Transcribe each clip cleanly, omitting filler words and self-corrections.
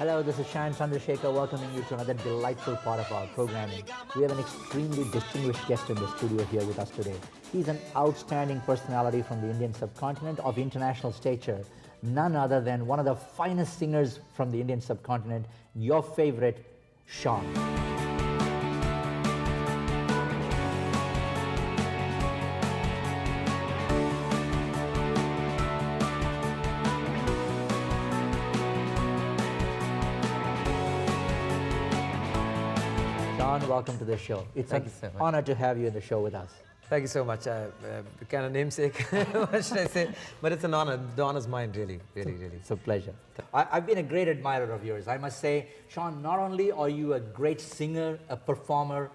Hello, this is Shaan welcoming you to another delightful part of our programming. We have an extremely distinguished guest in the studio here with us today. He's an outstanding personality from the Indian subcontinent of international stature. None other than one of the finest singers from the Indian subcontinent, your favorite, Shaan. Shaan, welcome to the show. It's an honor to have you in the show with us. Thank you so much. Kind of namesake, what should I say? But it's an honor. The honor's mine, really. It's a pleasure. I've been a great admirer of yours. I must say, Shaan, not only are you a great singer, a performer,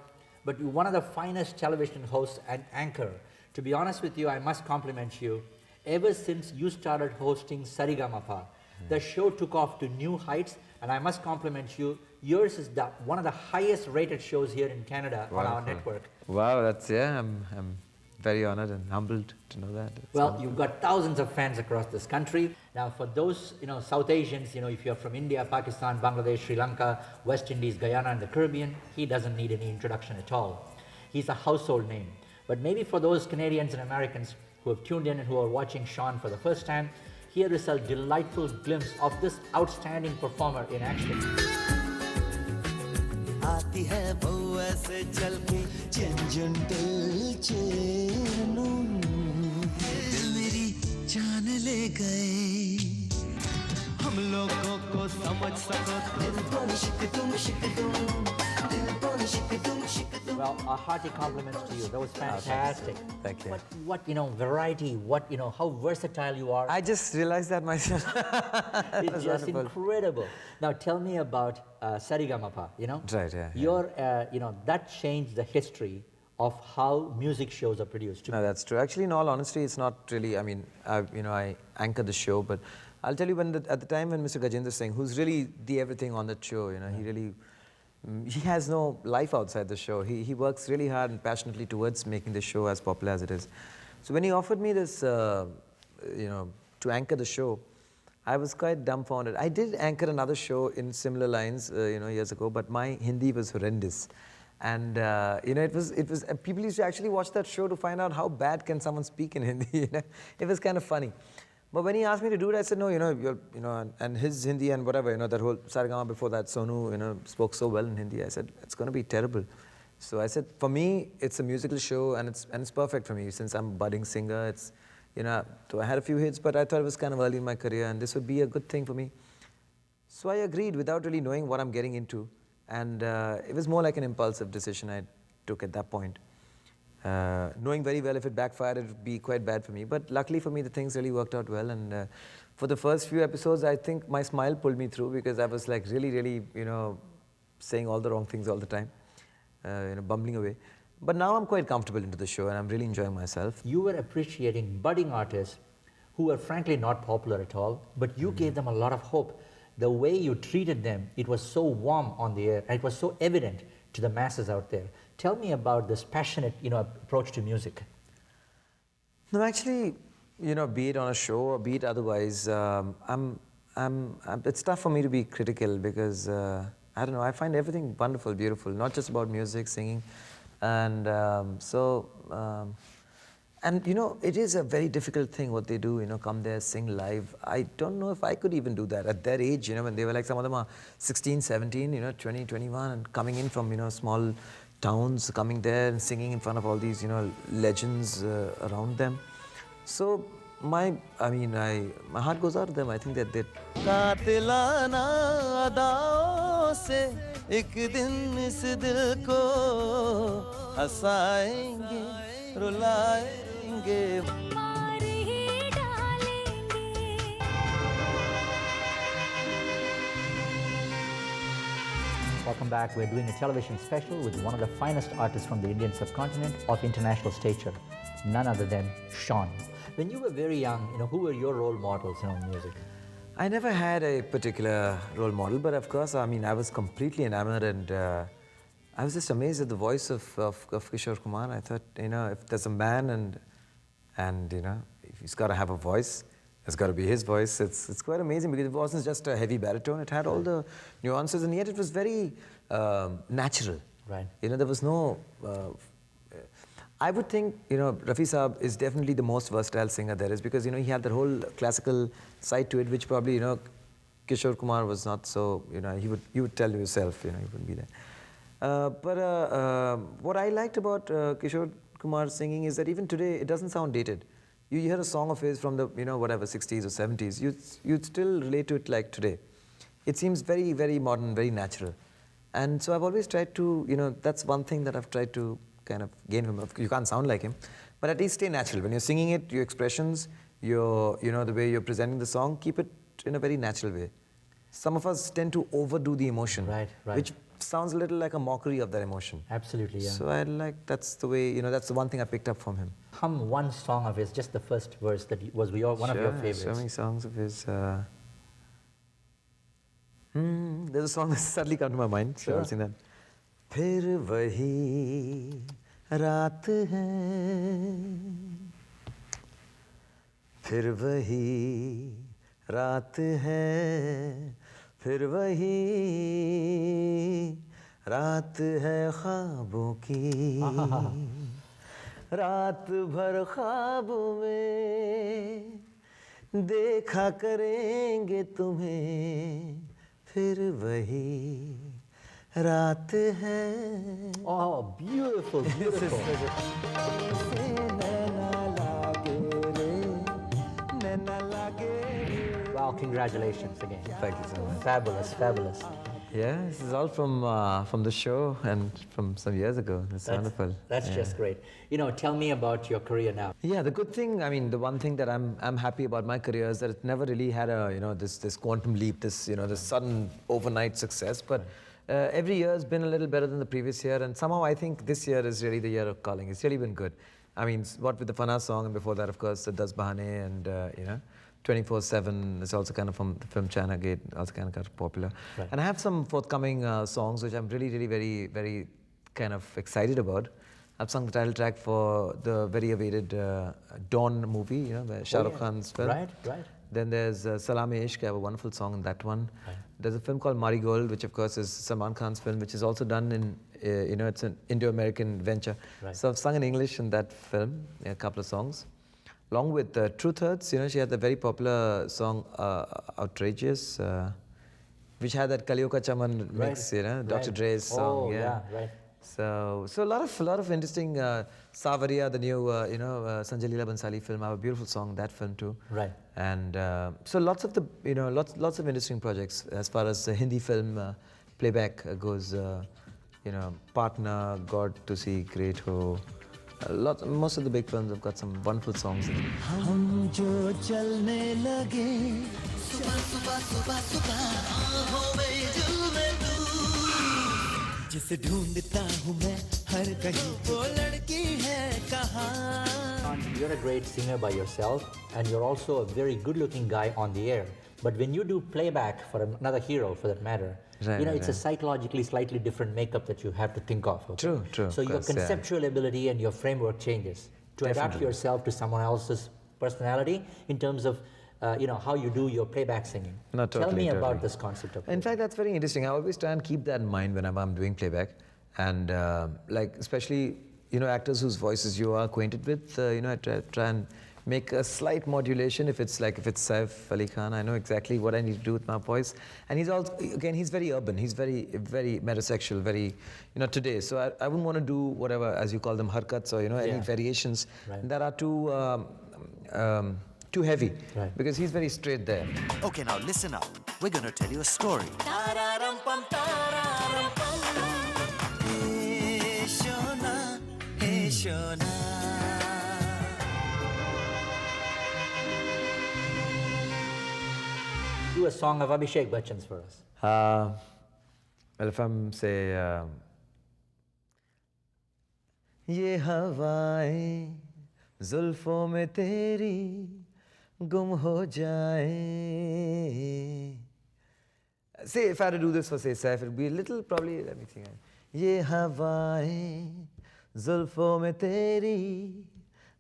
but you're one of the finest television hosts and anchor. To be honest with you, I must compliment you. Ever since you started hosting Sarigamapa, the show took off to new heights, and I must compliment you. Yours is one of the highest rated shows here in Canada on our network. Wow, I'm very honored and humbled to know that. Well, wonderful. You've got thousands of fans across this country. Now, for those, South Asians, if you're from India, Pakistan, Bangladesh, Sri Lanka, West Indies, Guyana, and the Caribbean, he doesn't need any introduction at all. He's a household name. But maybe for those Canadians and Americans who have tuned in and who are watching Shaan for the first time, here is a delightful glimpse of this outstanding performer in action. आती है वो ऐसे चल के दिल मेरी जान ले गए हम लोगों को समझ सको Well, a hearty compliments to you. That was fantastic. Thank you. What variety, how versatile you are. I just realized that myself. It's just wonderful. Incredible. Now tell me about Sarigamapa, Right, yeah. Your, that changed the history of how music shows are produced. No, that's true. Actually, in all honesty, it's not really, I anchor the show, but I'll tell you at the time when Mr. Gajendra Singh, who's really the everything on the show, he has no life outside the show. He works really hard and passionately towards making the show as popular as it is. So when he offered me this, to anchor the show, I was quite dumbfounded. I did anchor another show in similar lines, years ago, but my Hindi was horrendous. And, it was people used to actually watch that show to find out how bad can someone speak in Hindi, It was kind of funny. But when he asked me to do it, I said, no, and his Hindi and whatever, that whole Sarigama before that, Sonu, spoke so well in Hindi. I said, it's going to be terrible. So I said, for me, it's a musical show, and it's perfect for me since I'm a budding singer. It's, so I had a few hits, but I thought it was kind of early in my career, and this would be a good thing for me. So I agreed without really knowing what I'm getting into, and it was more like an impulsive decision I took at that point. Knowing very well if it backfired, it would be quite bad for me. But luckily for me, the things really worked out well. And for the first few episodes, I think my smile pulled me through because I was like really, saying all the wrong things all the time, bumbling away. But now I'm quite comfortable into the show and I'm really enjoying myself. You were appreciating budding artists who were frankly not popular at all, but you gave them a lot of hope. The way you treated them, it was so warm on the air, and it was so evident to the masses out there. Tell me about this passionate, approach to music. No, actually, be it on a show or be it otherwise, it's tough for me to be critical because, I don't know, I find everything wonderful, beautiful, not just about music, singing. And it is a very difficult thing what they do, come there, sing live. I don't know if I could even do that at their age, when they were like, some of them are 16, 17, 20, 21, and coming in from, small towns, coming there and singing in front of all these, legends around them. So my heart goes out to them. I think that they... Welcome back. We're doing a television special with one of the finest artists from the Indian subcontinent of international stature, none other than Shaan. When you were very young, who were your role models in music? I never had a particular role model, but of course, I was completely enamored and I was just amazed at the voice of Kishore Kumar. I thought, if there's a man and if he's got to have a voice, it's got to be his voice. It's quite amazing because it wasn't just a heavy baritone. It had all the nuances, and yet it was very natural. Right. You know, there was no. I would think, you know, Rafi Saab is definitely the most versatile singer there is, because, you know, he had that whole classical side to it, which probably, you know, Kishore Kumar was not so, you know, you would tell yourself, you know, he wouldn't be there. But what I liked about Kishore Kumar's singing is that even today, it doesn't sound dated. You hear a song of his from the, you know, whatever, 60s or 70s, you'd still relate to it like today. It seems very, very modern, very natural. And so I've always tried to, you know, that's one thing that I've tried to kind of gain from him. You can't sound like him, but at least stay natural. When you're singing it, your expressions, your, you know, the way you're presenting the song, keep it in a very natural way. Some of us tend to overdo the emotion, right. which sounds a little like a mockery of that emotion. Absolutely, yeah. So I like, that's the way, you know, that's the one thing I picked up from him. Hum one song of his, just the first verse that was one of your favorites. So many songs of his. There's a song that suddenly come to my mind. So I'll sing that. फिर वही रात है, फिर वही रात है, फिर वही रात है ख्वाबों की, रात भर ख्वाबों में देखा करेंगे तुम्हें, फिर वही रात है. Oh, beautiful, beautiful. Wow, congratulations again. Thank you so much. Fabulous, fabulous. Yeah, this is all from the show and from some years ago. That's wonderful. That's just great. You know, tell me about your career now. Yeah, the good thing, I mean, the one thing that I'm happy about my career is that it never really had a, you know, this quantum leap, this, you know, this sudden overnight success. But every year has been a little better than the previous year, and somehow I think this year is really the year of calling. It's really been good. I mean, what with the Fana song, and before that, of course, the Das Bahane, and you know, 24/7 is also kind of from the film China Gate, also kind of got popular. Right. And I have some forthcoming songs which I'm really, really very, very kind of excited about. I've sung the title track for the very awaited Dawn movie, you know, the Shah Rukh Khan's film. Right, right. Then there's Salam-e-Ishq, I have a wonderful song in that one. Right. There's a film called Marigold, which of course is Salman Khan's film, which is also done in, you know, it's an Indo-American venture. Right. So I've sung in English in that film, a couple of songs. Along with Truth Hurts, you know, she had the very popular song Outrageous, which had that Kalioka Chaman mix, you know, Dr. Dre's song. Oh, yeah, right. So a lot of interesting Savaria, the new you know Sanjay Leela Bhansali film. I have a beautiful song in that film too. Right. And so lots of the lots of interesting projects as far as the Hindi film playback goes. You know, Partner, God to See, Great Ho. Most of the big films have got some wonderful songs in them. हम जो चलने लगे सुबह सुबह सुबह सुबह आँखों में झूमे तू जिसे ढूंढता हूँ मैं हर कहीं वो लड़की है कहाँ. You're a great singer by yourself, and you're also a very good-looking guy on the air. But when you do playback for another hero, for that matter, you know, it's a psychologically slightly different makeup that you have to think of. Okay? True. So your conceptual ability and your framework changes to adapt yourself to someone else's personality in terms of, you know, how you do your playback singing. No, Tell me about this concept of playback. In fact, that's very interesting. I always try and keep that in mind whenever I'm doing playback. And like, especially, you know, actors whose voices you are acquainted with, you know, I try and make a slight modulation. If it's Saif Ali Khan, I know exactly what I need to do with my voice. And he's also, again, he's very urban. He's very, very metrosexual, very, you know, today. So I wouldn't want to do whatever, as you call them, harkats or, you know, any variations that are too heavy. Right. Because he's very straight there. Okay, now listen up. We're going to tell you a story. Hey Shona. Do a song of Abhishek Bachchan's for us. Well, if I'm say, ये हवाएं जुल्फों में तेरी गुम हो जाए. Say, if I had to do this for say Saif, it would be a little probably, let me think. ये हवाएं जुल्फों में तेरी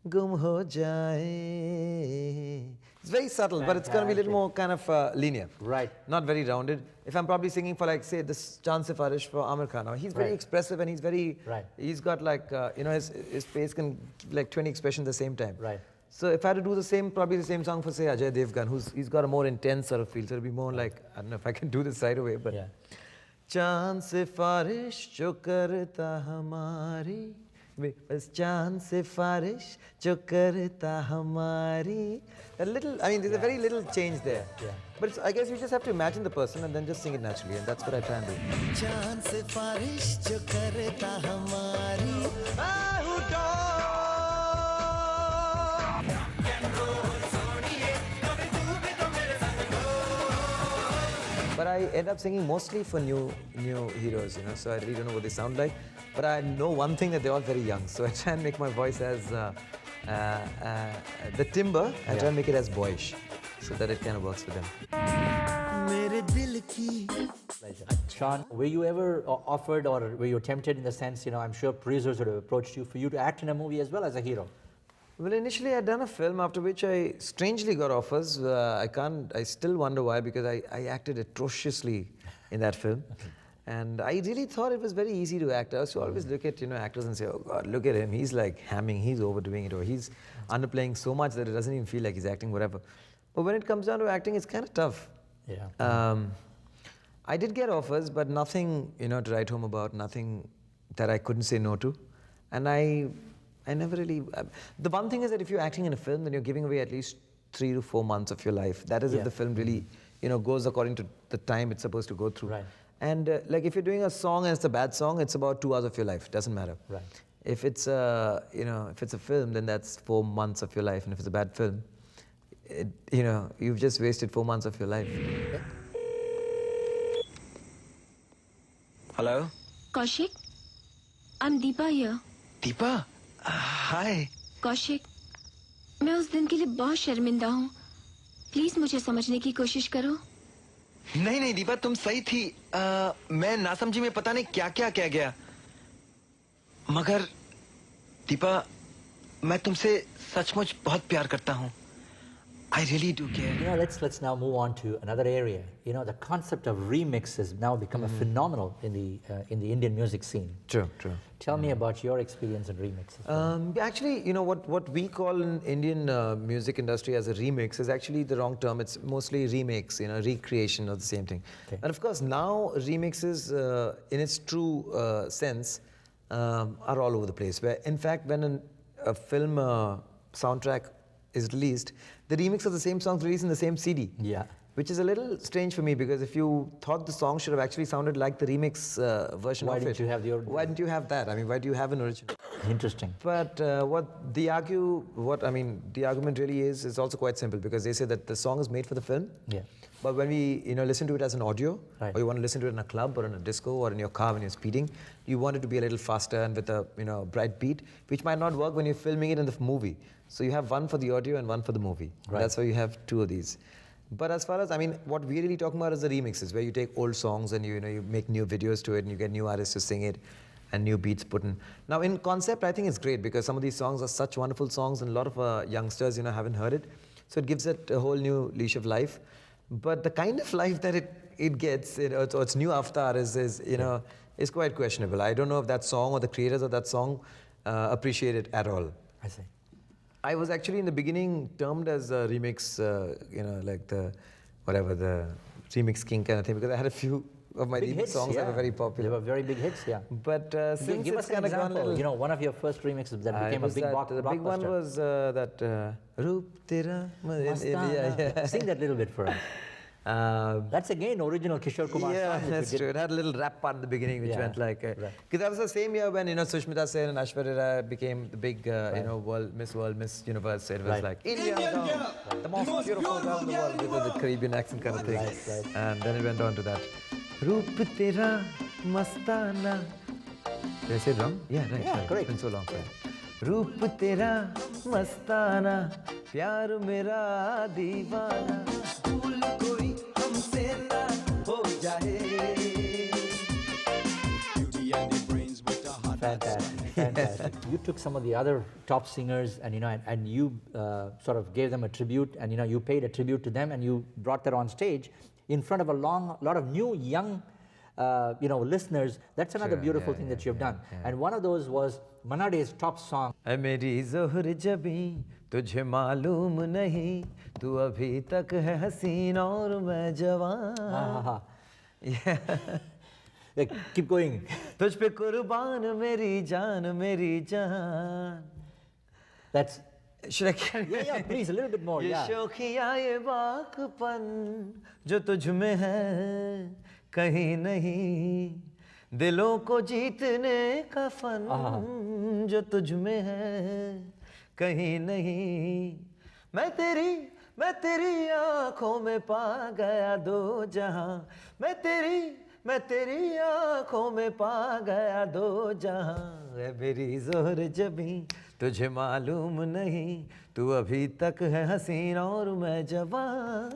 गुम हो जाए It's very subtle, but it's going to be a little more kind of linear. Right. Not very rounded. If I'm probably singing for like, say, this Chaan Se Farish for Amir Khan, now, he's very Right. expressive and he's very, Right. he's got like, his face can give like 20 expressions at the same time. Right. So if I had to do the same, probably the same song for, say, Ajay Devgan, he's got a more intense sort of feel. So it'll be more like, I don't know if I can do this right away, but. Yeah. चांद से फारिश जो करता हमारी बस चांद से फारिश जो करता हमारी a little, I mean, there's a very little change there. Yeah. But it's, I guess you just have to imagine the person and then just sing it naturally, and that's what I try and do. चांद से बारिश जो करता हमारी But I end up singing mostly for new heroes, so I really don't know what they sound like. But I know one thing, that they're all very young, so I try and make my voice as the timbre, I try and make it as boyish, so that it kind of works for them. मेरे दिल की Pleasure. Shaan, were you ever offered or were you tempted in the sense, I'm sure producers would have approached you for you to act in a movie as well as a hero? Well, initially I'd done a film after which I strangely got offers. I still wonder why, because I acted atrociously in that film. And I really thought it was very easy to act. I used to always look at actors and say, oh God, look at him. He's like hamming, he's overdoing it, or he's underplaying so much that it doesn't even feel like he's acting, whatever. But when it comes down to acting, it's kind of tough. Yeah. I did get offers, but nothing, to write home about, nothing that I couldn't say no to. And I never really... the one thing is that if you're acting in a film, then you're giving away at least 3 to 4 months of your life. That is if the film really, goes according to the time it's supposed to go through. Right. And like if you're doing a song and it's a bad song, it's about 2 hours of your life. Doesn't matter. Right. If it's if it's a film, then that's 4 months of your life. And if it's a bad film, you've just wasted 4 months of your life. Hello? Kaushik, I'm Deepa here. Deepa? Hi. Kaushik, मैं उस दिन के लिए बहुत शर्मिंदा हूँ. Please मुझे समझने की कोशिश करो. नहीं नहीं दीपा, तुम सही थी. मैं नासमझी में पता नहीं क्या क्या कह गया. मगर दीपा, मैं तुमसे सचमुच बहुत प्यार करता हूँ. I really do care. Let's now move on to another area. The concept of remix has now become a phenomenal in the Indian music scene. True. Tell me about your experience in remixes. Actually, what we call in Indian music industry as a remix is actually the wrong term. It's mostly remakes, recreation of the same thing. Okay. And of course, now remixes, in its true sense, are all over the place. Where, in fact, when a film soundtrack is released, the remix of the same songs released in the same CD. Yeah. Which is a little strange for me, because if you thought the song should have actually sounded like the remix version Why of it, didn't you have the original? Why didn't you have that? I mean, why do you have an original? Interesting. But the argument really is also quite simple, because they say that the song is made for the film. Yeah. But when we listen to it as an audio, Right. or you want to listen to it in a club or in a disco or in your car when you're speeding, you want it to be a little faster and with a bright beat, which might not work when you're filming it in the movie. So you have one for the audio and one for the movie. Right. That's why you have 2 of these. But as far as, what we're really talking about is the remixes, where you take old songs and you make new videos to it and you get new artists to sing it and new beats put in. Now in concept, I think it's great, because some of these songs are such wonderful songs and a lot of youngsters, haven't heard it. So it gives it a whole new leash of life. But the kind of life that it gets, or its new avatar is quite questionable. I don't know if that song or the creators of that song appreciate it at all. I see. I was actually in the beginning termed as a remix, like the remix king kind of thing, because I had a few of my Big remix hits, songs that were very They popular. were very big hits, yeah. But since Give it's us an kind of gone a example. little... One of your first remixes that became a big blockbuster. The big one was that Roop Tera... Mastana. Sing that little bit for us. That's again original Kishore Kumar Yeah, song that that's you did. true. It had a little rap part in the beginning, which Yeah, went like... right. Because that was the same year when, Sushmita Sen and Aishwarya Rai became the big, World, Miss Universe. So it was Right. like, Indian girl, the most beautiful girl in the world, with the Caribbean accent kind of thing. Right. And then it went on to that. Roop tera mastana. Did I say it wrong? Yeah, right. Yeah, sorry. correct. It's been so long. Sorry. Roop tera mastana, pyar mera deewana. Bhool koi humse na ho jaye. Fantastic. You took some of the other top singers and, and you sort of gave them a tribute and, you paid a tribute to them and you brought that on stage in front of a lot of new, young, listeners. That's another beautiful thing that you've done. And one of those was Manade's top song. ऐ मेरी ज़ोहर जबीं तुझे मालूम नहीं तू अभी तक है हसीन और मैं जवान Keep going. तुझ पे कुर्बान मेरी जान That's... Should I carry? Yeah, please, a little bit more. ये Yeah. शौकिया ये बाकपन जो तुझ में है कहीं नहीं दिलों को जीतने का फन जो तुझ में है कहीं नहीं मैं तेरी आंखों में पा गया दो जहां मैं तेरी आंखों में पा गया दो जहां है मेरी ज़ोहर जबीं तुझे मालूम नहीं तू अभी तक है हसीन और मैं जवान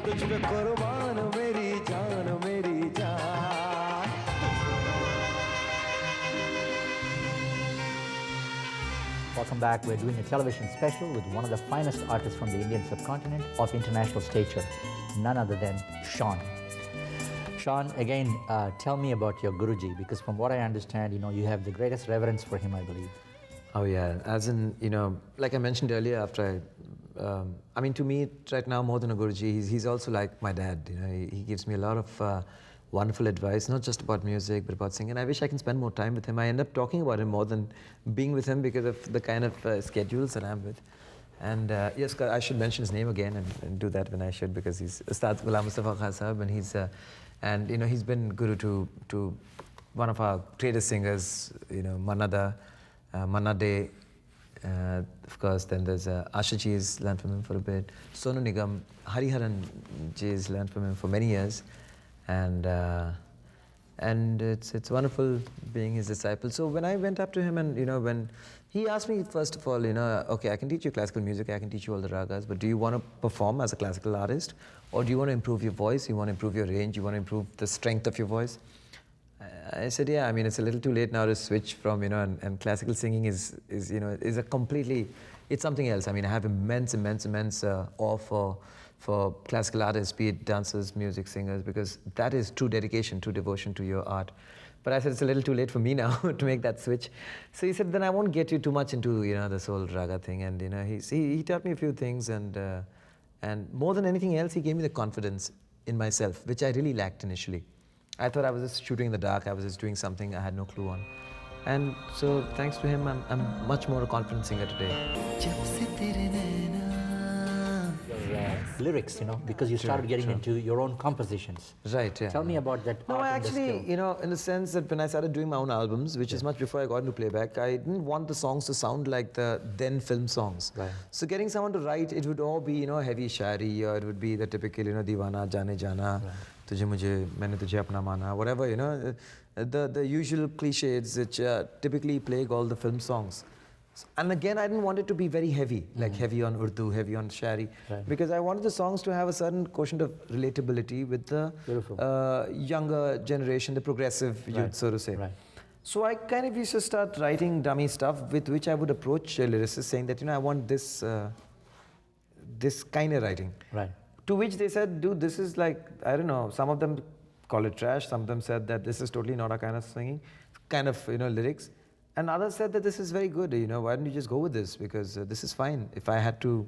तुझ पे कुर्बान मेरी जान Welcome back. We're doing a television special with one of the finest artists from the Indian subcontinent of international stature, none other than Shaan. Shaan, again, tell me about your Guruji, because from what I understand, you have the greatest reverence for him, I believe. Oh yeah, as in, like I mentioned earlier, after to me right now more than a Guruji, he's also like my dad. He gives me a lot of wonderful advice, not just about music, but about singing. I wish I can spend more time with him. I end up talking about him more than being with him because of the kind of schedules that I'm with. And yes, I should mention his name again and do that when I should, because he's Ustad Ghulam Mustafa Khan Sahab, and he's been guru to one of our greatest singers, Manade, of course. Then there's Asha Ji's learned from him for a bit. Sonu Nigam, Hariharan Ji's learned from him for many years, and it's wonderful being his disciple. So when I went up to him and when he asked me, first of all, okay, I can teach you classical music, I can teach you all the ragas, but do you want to perform as a classical artist, or do you want to improve your voice, you want to improve your range, you want to improve the strength of your voice? I said, yeah, it's a little too late now to switch from, and classical singing is a completely, it's something else. I have immense awe for classical artists, be it dancers, music, singers, because that is true dedication, true devotion to your art. But I said, it's a little too late for me now to make that switch. So he said, then I won't get you too much into, this whole raga thing. And, he taught me a few things, and more than anything else, he gave me the confidence in myself, which I really lacked initially. I thought I was just shooting in the dark, I was just doing something I had no clue on. And so, thanks to him, I'm much more a confident singer today. Lyrics, because you started getting into your own compositions. Right, yeah. Tell me about that. No, I actually, in the sense that when I started doing my own albums, which is much before I got into playback, I didn't want the songs to sound like the then film songs. Right. So getting someone to write, it would all be, heavy shari, or it would be the typical, Deewana, Jaane Jana, Tujhe Mujhe, Maine Tujhe Apna Mana, whatever, the usual cliches which typically plague all the film songs. And again, I didn't want it to be very heavy, like heavy on Urdu, heavy on Shari, because I wanted the songs to have a certain quotient of relatability with the younger generation, the progressive youth, so to say. Right. So I kind of used to start writing dummy stuff with which I would approach lyricists, saying that, I want this kind of writing. Right. To which they said, dude, this is like, I don't know, some of them call it trash, some of them said that this is totally not our kind of singing, kind of, lyrics. And others said that this is very good, why don't you just go with this, because this is fine. If I had to,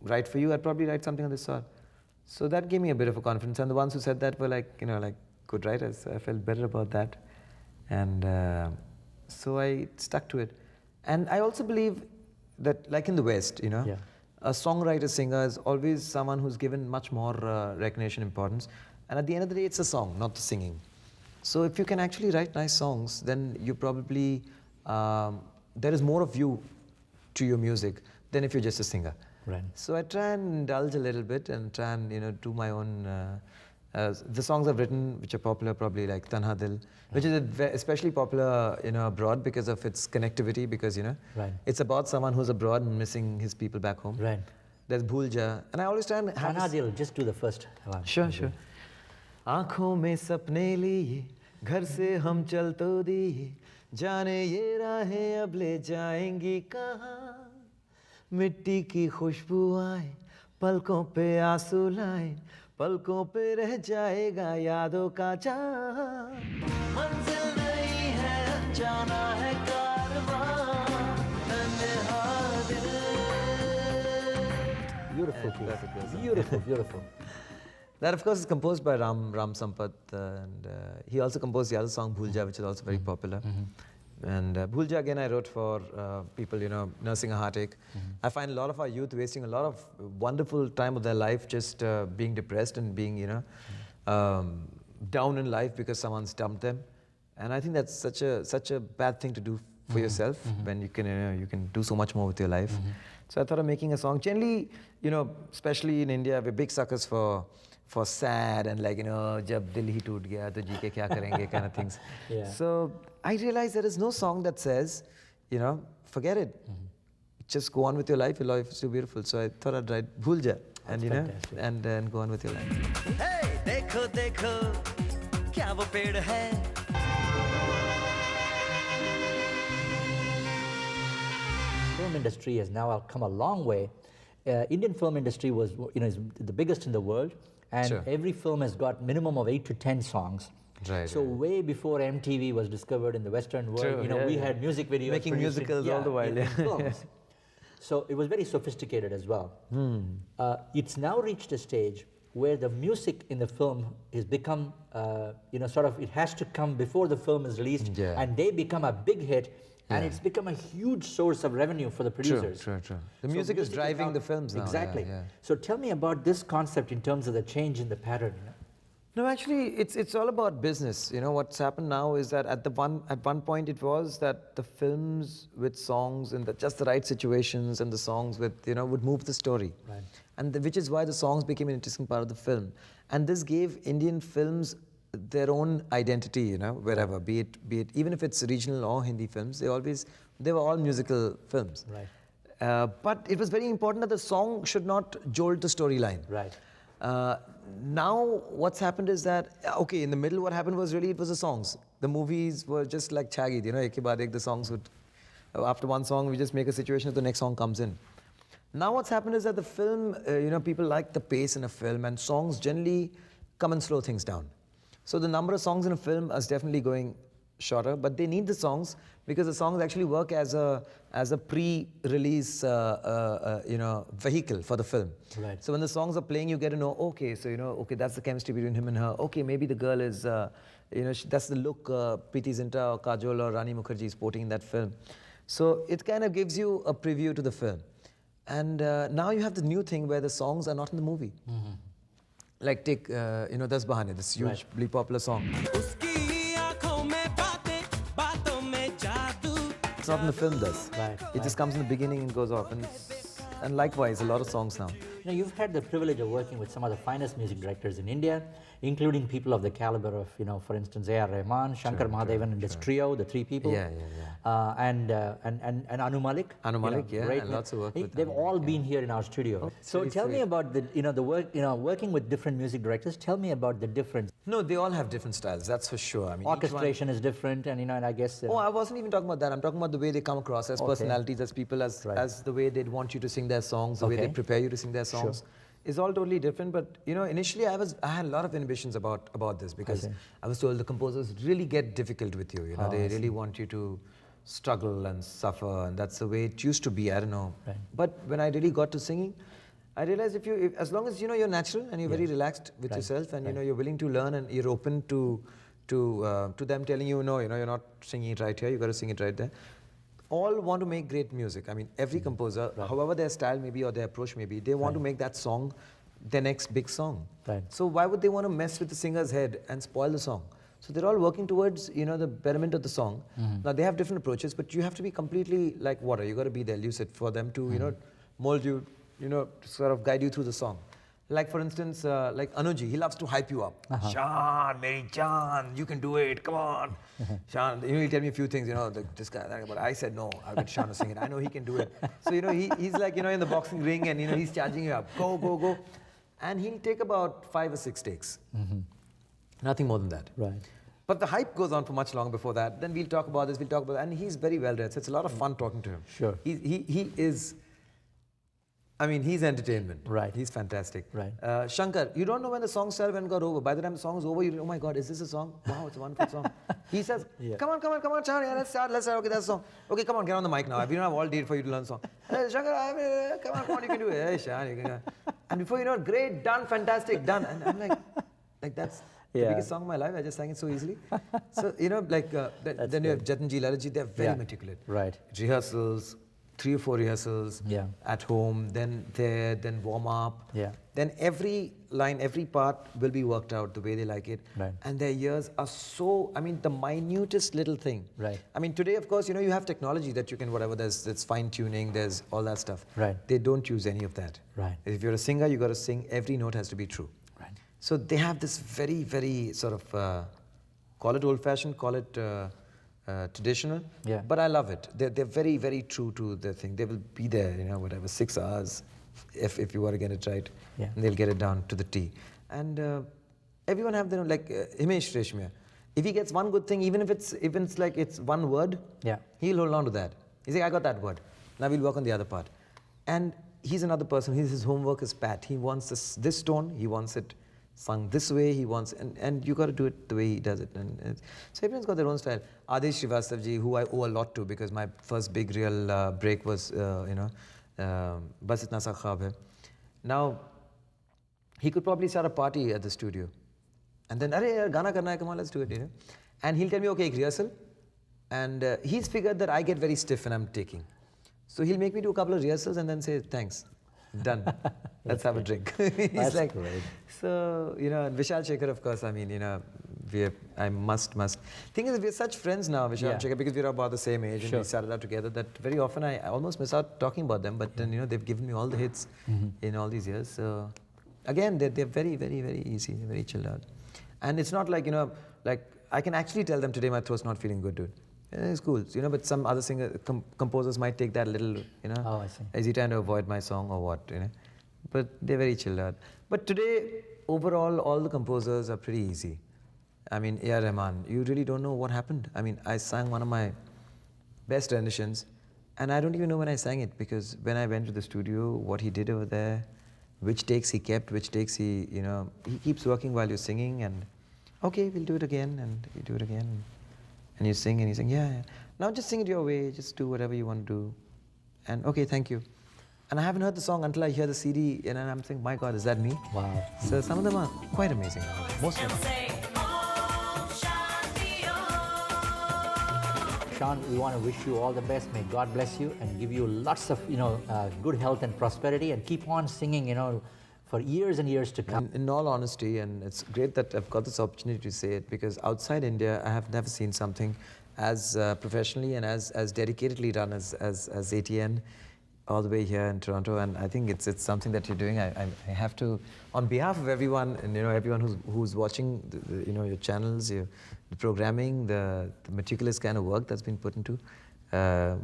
write for you, I'd probably write something of this sort. So that gave me a bit of a confidence. And the ones who said that were like, like good writers. I felt better about that. And so I stuck to it. And I also believe that, like in the West, a songwriter, singer is always someone who's given much more recognition, importance. And at the end of the day, it's a song, not the singing. So if you can actually write nice songs, then you probably, there is more of you to your music than if you're just a singer. Right. So I try and indulge a little bit and try and, do my own, the songs I've written, which are popular, probably like Tanha Dil, which is especially popular, abroad because of its connectivity, because, it's about someone who's abroad and missing his people back home. Right. There's Bhul Ja, and I always try and have Tanha Dil, just do the first one. Sure. आँखों में सपने लिए घर से हम चल तो दिए जाने ये राहें अब ले जाएंगी कहाँ, मिट्टी की खुशबू आए, पलकों पे आंसू लाए, पलकों पे रह जाएगा यादों का जहां। मंजिल नहीं है अनजाना है कारवां, तन्हा दिल। Beautiful piece. Beautiful, beautiful. That of course is composed by Ram Sampath, and he also composed the other song Bhul Ja, which is also very popular. And Bhul Ja again I wrote for people, you know, nursing a heartache. I find a lot of our youth wasting a lot of wonderful time of their life just being depressed and being, you know, down in life because someone's dumped them. And I think that's such a bad thing to do for yourself when you can, you can do so much more with your life. So I thought of making a song. Generally, you know, especially in India, we're big suckers for sad and like, you know, jab dil hi toot gaya to ji ke kya karenge kind of things. Yeah. So I realized there is no song that says, you know, forget it. Just go on with your life. Your life is too beautiful. So I thought I'd write Bhul Ja and, you know, and go on with your life. Hey, देखो देखो क्या वो पेड़ है। Film industry has now come a long way. Indian film industry was, you know, is the biggest in the world, and Sure. every film has got minimum of 8 to 10 songs. Right, So right. way before MTV was discovered in the Western world, True, you know, yeah, we yeah. had music videos Making produced musicals all the while, in yeah. films. So it was very sophisticated as well. It's now reached a stage where the music in the film has become, you know, sort of, it has to come before the film is released, Yeah. and they become a big hit. And Yeah. it's become a huge source of revenue for the producers. True. The So music is driving now- the films now. Exactly. Yeah. So tell me about this concept in terms of the change in the pattern. You know? No, actually, it's all about business. You know, what's happened now is that at one point it was that the films with songs in just the right situations and the songs with, you know, would move the story. Right. And which is why the songs became an interesting part of the film. And this gave Indian films their own identity, you know, wherever, be it even if it's regional or Hindi films, they were all musical films. Right. But it was very important that the song should not jolt the storyline. Right. Now what's happened is that, okay, in the middle what happened was really it was the songs. The movies were just like chagid, you know, ek ke baad ek, the songs would, after one song we just make a situation that the next song comes in. Now what's happened is that the film, you know, people like the pace in a film, and songs generally come and slow things down. So the number of songs in a film is definitely going shorter, but they need the songs because the songs actually work as a pre-release you know, vehicle for the film. Right. So when the songs are playing, you get to know, okay, so you know, okay, that's the chemistry between him and her. Okay, maybe the girl is, you know, that's the look Preeti Zinta or Kajol or Rani Mukherjee is sporting in that film. So it kind of gives you a preview to the film. And now you have the new thing where the songs are not in the movie. Like take, you know, Das Bahane, this hugely popular song. उसकी आँखों में बातें, बातों में जादू। It's not in the film, does. Right, It just comes in the beginning and goes off. And likewise, a lot of songs now. You know, you've had the privilege of working with some of the finest music directors in India, including people of the caliber of, you know, for instance, A.R. Rahman, Shankar Mahadevan, and this trio, the three people. Yeah. And Anu Malik. Anu Malik, yeah, great and lots of work with They've Anu all been here in our studio. So very tell me sweet. about the, you know, the work, you know, working with different music directors. Tell me about the difference. No, they all have different styles, that's for sure. I mean, each one- Orchestration is different, and you know, and I guess. Oh, I wasn't even talking about that. I'm talking about the way they come across as personalities, as people, as the way they'd want you to sing their songs, the way they prepare you to sing their songs. Is all totally different. But you know, initially I had a lot of inhibitions about this because I was told the composers really get difficult with you. You know, they really want you to struggle and suffer, and that's the way it used to be. I don't know. Right. But when I really got to singing, I realized if as long as you know you're natural and you're very relaxed with yourself, and you know you're willing to learn and you're open to them telling you, no, you know, you're not singing it right here, you got to sing it right there. All want to make great music. I mean, every composer, however their style may be or their approach may be, they want to make that song their next big song. Right. So why would they want to mess with the singer's head and spoil the song? So they're all working towards, you know, the betterment of the song. Now they have different approaches, but you have to be completely like water. You got to be there, lucid, for them to, you know, mold you, you know, to sort of guide you through the song. Like for instance, like Anuji, he loves to hype you up. Shaan, Meri Jaan, you can do it, come on. Shaan, you know, he'll tell me a few things, you know, this guy, that, but I said no, I'll get Shaan to sing it. I know he can do it. So, you know, he's like, you know, in the boxing ring and, you know, he's charging you up. Go. And he'll take about 5 or 6 takes. Nothing more than that. Right. But the hype goes on for much long before that. Then we'll talk about this, we'll talk about that. And he's very well read, so it's a lot of fun talking to him. Sure. He is, I mean, he's entertainment. Right. He's fantastic. Right. Shankar, you don't know when the song started, when it got over. By the time the song is over, you oh my God, is this a song? Wow, it's a wonderful song. He says, come on, Shaan, yeah, let's start. Okay, that's a song. Okay, come on, get on the mic now. We don't have all day for you to learn the song. Hey, Shankar, come on, you can do it. Hey, Shaan, you can. And before you know it, great, done, fantastic, done. And I'm like that's the biggest song of my life. I just sang it so easily. So, you know, like, then you have Jatinji, Lalaji, they're very meticulous. Right. Rehearsals, 3 or 4 rehearsals at home, then there, then warm up. Yeah. Then every line, every part will be worked out the way they like it. Right. And their ears are so, I mean, the minutest little thing. Right. I mean, today, of course, you know, you have technology that you can, whatever, there's fine tuning, there's all that stuff. Right. They don't use any of that. Right. If you're a singer, you got to sing, every note has to be true. Right. So they have this very, very sort of, call it old-fashioned, call it traditional. Yeah. But I love it. They're very, very true to their thing. They will be there, you know, whatever, 6 hours, if you want to get it right. Yeah. And they'll get it down to the T. And everyone have their own, like Himesh Reshmiya. If he gets one good thing, even if it's like it's one word, he'll hold on to that. He's like, I got that word. Now we'll work on the other part. And he's another person. His homework is pat. He wants this tone. He wants it sung this way. He wants, and you got to do it the way he does it. And so everyone's got their own style. Adesh Srivastav ji, who I owe a lot to because my first big real break was, you know, Bas Itna Sa Khwaab Hai. Now, he could probably start a party at the studio. And then, Arey, Gana karna hai, come on, let's do it, you know. And he'll tell me, okay, rehearsal. And he's figured that I get very stiff when I'm taking. So he'll make me do a couple of rehearsals and then say, thanks, done. Let's have a drink. He's That's like, great. So, you know, and Vishal Shekhar, of course, I mean, you know, I must. Thing is, we're such friends now, Vishal Shekhar, because we're about the same age and we started out together that very often I almost miss out talking about them, but then, you know, they've given me all the hits in all these years. So, again, they're very, very, very easy, very chilled out. And it's not like, you know, like, I can actually tell them today my throat's not feeling good, dude. It's cool, you know, but some other composers might take that little, you know, oh, I see. is he trying to avoid my song or what, you know. But they're very chilled out. But today, overall, all the composers are pretty easy. I mean, A.R. Rahman, you really don't know what happened. I mean, I sang one of my best renditions, and I don't even know when I sang it, because when I went to the studio, what he did over there, which takes he kept, which takes he, you know, he keeps working while you're singing, and okay, we'll do it again, and you do it again. And you sing, and you sing, yeah. Now just sing it your way, just do whatever you want to do. And okay, thank you. And I haven't heard the song until I hear the CD, and I'm thinking, my God, is that me? Wow. So some of them are quite amazing. Most of them. Shaan, we want to wish you all the best. May God bless you and give you lots of, you know, good health and prosperity, and keep on singing, you know, for years and years to come. In all honesty, and it's great that I've got this opportunity to say it, because outside India, I have never seen something as professionally and as dedicatedly done as ATN all the way here in Toronto. And I think it's something that you're doing. I have to, on behalf of everyone, and you know, everyone who's watching, you know, your channels, the programming, the meticulous kind of work that's been put into. I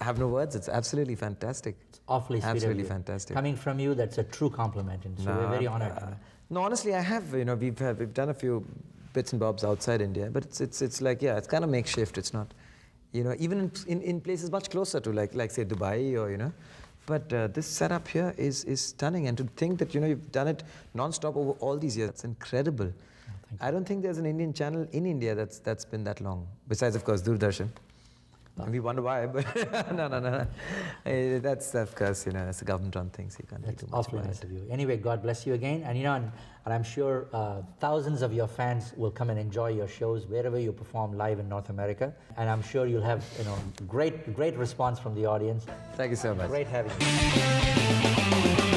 have no words. It's absolutely fantastic. It's awfully sweet absolutely of you. fantastic. Coming from you, that's a true compliment, and so we're very honored. No, honestly, I have. You know, we've done a few bits and bobs outside India, but it's like, yeah, it's kind of makeshift. It's not, you know, even in places much closer to like say Dubai or, you know, but this setup here is stunning, and to think that, you know, you've done it non-stop over all these years, it's incredible. Oh, I don't think there's an Indian channel in India that's been that long, besides of course Doordarshan. And we wonder why, but no. That's of course, you know, it's a government-run thing, so you can't do too much Awfully about nice it. of you. Anyway, God bless you again, and you know, and I'm sure thousands of your fans will come and enjoy your shows wherever you perform live in North America, and I'm sure you'll have, you know, great response from the audience. Thank you so much. Great having you.